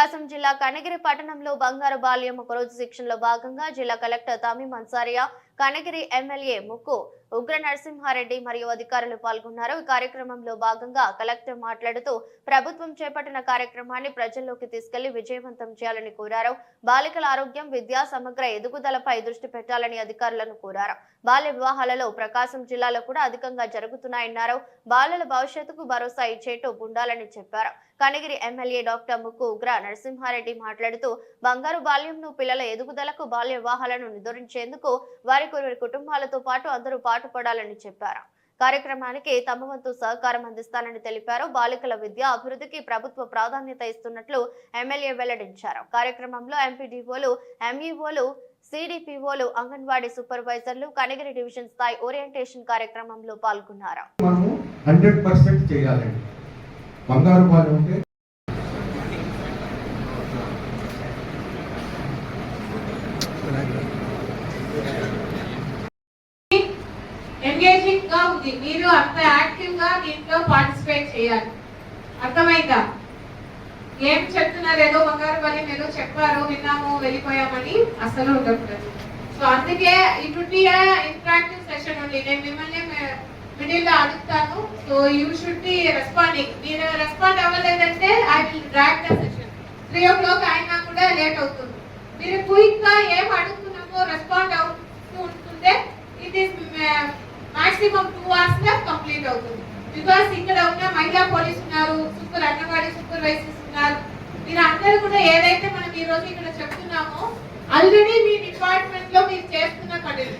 ప్రకాశం జిల్లా కనగిరి పట్టణంలో బంగారు బాల్యం ఒకరోజు శిక్షణలో భాగంగా జిల్లా కలెక్టర్ తమీం అన్సారియా, కనగిరి ఎమ్మెల్యే ముక్కు ఉగ్ర నరసింహారెడ్డి మరియు అధికారులు పాల్గొన్నారు. ఈ కార్యక్రమంలో భాగంగా కలెక్టర్ మాట్లాడుతూ ప్రభుత్వం చేపట్టిన కార్యక్రమాన్ని ప్రజల్లోకి తీసుకెళ్లి విజయవంతం చేయాలని కోరారు. బాలికల ఆరోగ్యం, విద్యా సమగ్ర ఎదుగుదలపై దృష్టి పెట్టాలని అధికారులను కోరారు. బాల్య వివాహాలలో ప్రకాశం జిల్లాలో కూడా అధికంగా జరుగుతున్నాయన్నారు. బాలల భవిష్యత్తుకు భరోసా ఇచ్చేట్టు ఉండాలని చెప్పారు. కనగిరి ఎమ్మెల్యే డాక్టర్ ముక్కు ఉగ్ర నరసింహారెడ్డి మాట్లాడుతూ బంగారు బాల్యంను పిల్లల ఎదుగుదలకు బాల్య వివాహాలను నిరోధించేందుకు వారి కుటుంబాలతో పాటు అందరూ పాటుపడాలని చెప్పారు. కార్యక్రమానికి తమ వంతు సహకారం అందిస్తానని తెలిపారు. బాలికల విద్యా అభివృద్ధికి ప్రభుత్వ ప్రాధాన్యత ఇస్తున్నట్లు ఎమ్మెల్యే వెల్లడించారు. కార్యక్రమంలో ఎంపీడీఓలు, ఎంఈఓలు, సిడిపిఓలు, అంగన్వాడీ సూపర్వైజర్లు, కనగిరి డివిజన్ స్థాయి ఓరియంటేషన్ కార్యక్రమంలో పాల్గొన్నారు. బంగారు బాల్యం అంటే ఎంగేజింగ్ గా ఉంది. మీరు అంత యాక్టివ్ గా దీంట్లో పార్టిసిపేట్ చేయాలి. అర్థమైందా? ఏం చెప్తున్నారు? ఏదో బంగారు బాల్యం ఏదో చెప్పారు, విన్నాము, వెళ్ళిపోయామని అసలు ఉండకూడదు. సో అందుకే it would be interactive session ఉంది. నేను మిమ్మల్ని మిడిల్ లో అడుగుతాను. So you should be responding. మీరు రెస్పాండ్ అవ్వలేదంటే I will drag the session. 3 o'clock అయినా కూడా లేట్ అవుతుంది. మీరు క్విక్ గా ఏం అడుగుతున్నామో రెస్పాండ్ అవుతూ ఉంటుంటే ఇట్ ఈస్ మాక్సిమం 2 hours లో కంప్లీట్ అవుతుంది. బికాస్ ఇక్కడ ఉన్న మహిళా పోలీస్ ఉన్నారు, అంగన్వాడీ సూపర్వైజర్స్ ఉన్నారు. మీరు అందరూ కూడా ఏదైతే మనం ఈ రోజు ఇక్కడ చెప్తున్నామో ఆల్రెడీ మీ డిపార్ట్మెంట్ లో మీరు చేస్తున్న పనులు.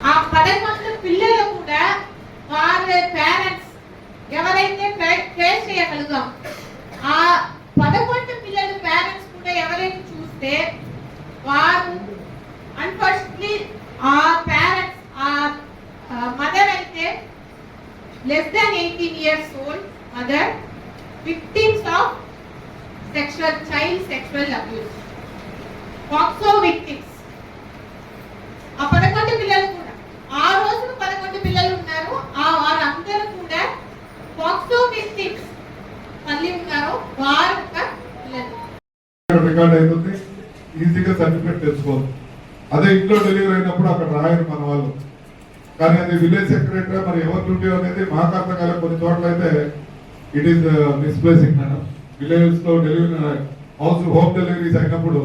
ఆ 11 పిల్లలు కూడా వాళ్ళ పేరెంట్స్ ఎవరైతే ట్రేస్ చేయగలుగుతాం, ఆ 11 పిల్లల పేరెంట్స్ కూడా ఎవరైతే చూస్తే వారు అన్ఫార్చునేట్లీ ఆ పేరెంట్స్ ఆ మదర్ అయితే less than 18 years old mother, victims of child sexual abuse, POCSO victims. ఆ 11 పిల్లలు కూడా ఆ రోజు 11 పిల్లలు ఉన్నారు. ఆ వారందరూ కూడా POCSO victims మళ్ళీ ఉన్నారు. వారు పిల్లలు రికార్డ్ అవుతుంది, ఈజీగా సర్టిఫికేట్ తెచ్చుకోవచ్చు. అదే ఇంట్లో డెలివరీ అయినప్పుడు అక్కడ రాయరు మన వాళ్ళు. కానీ అది విలేజ్ సెక్రటరీ మరి ఎవరు డ్యూటీ అనేది మాకు అర్థం కాలే. కొన్ని చోట్ల అయితే ఇట్ ఈస్ మిస్ప్లేసింగ్ మేడం. విలేజ్ లో డెలివరీ హోమ్ డెలివరీస్ అయినప్పుడు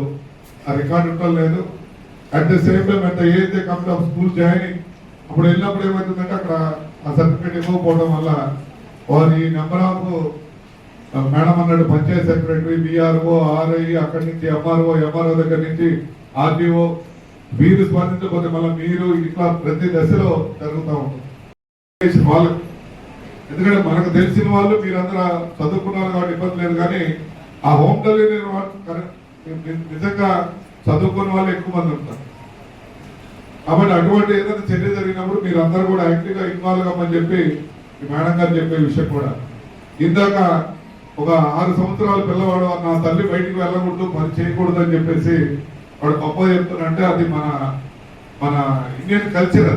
ఆ రికార్డు ఉండడం లేదు. అట్ ద సేమ్ టైం ఎంత ఏదైతే కమ్స్ ఆఫ్ స్కూల్ జాయినింగ్ అప్పుడు వెళ్ళినప్పుడు ఏమవుతుందంటే అక్కడ ఆ సర్టిఫికేట్ ఇవ్వకపోవడం వల్ల వారి నెంబర్ ఆఫ్ మేడం అన్నాడు పంచాయత్ సెక్రటరీ, బిఆర్ఓ, ఆర్ఐ, అక్కడి నుంచి ఎంఆర్ఓ దగ్గర నుంచి ఆర్డీఓ వీరు స్పందించకపోతే మళ్ళీ మీరు ఇట్లా ప్రతి దశలో జరుగుతూ ఉంటుంది వాళ్ళకి. ఎందుకంటే మనకు తెలిసిన వాళ్ళు మీరందరూ చదువుకున్నారు కాబట్టి ఇబ్బంది లేదు. కానీ ఆ హోమ్ డెలివరీ నిజంగా చదువుకున్న వాళ్ళు ఎక్కువ మంది ఉంటారు. కాబట్టి అటువంటి ఏదైనా చర్య జరిగినప్పుడు మీరు అందరూ కూడా యాక్టివ్ గా ఇన్వాల్వ్ అవ్వమని చెప్పి మేడం గారు చెప్పే విషయం కూడా. ఇందాక ఒక 6 సంవత్సరాల పిల్లవాడు నా తల్లి బయటికి వెళ్ళకూడదు, పని చేయకూడదు అని చెప్పేసి వాడు గొప్ప చెప్తున్నంటే అది మన ఇండియన్ కల్చర్.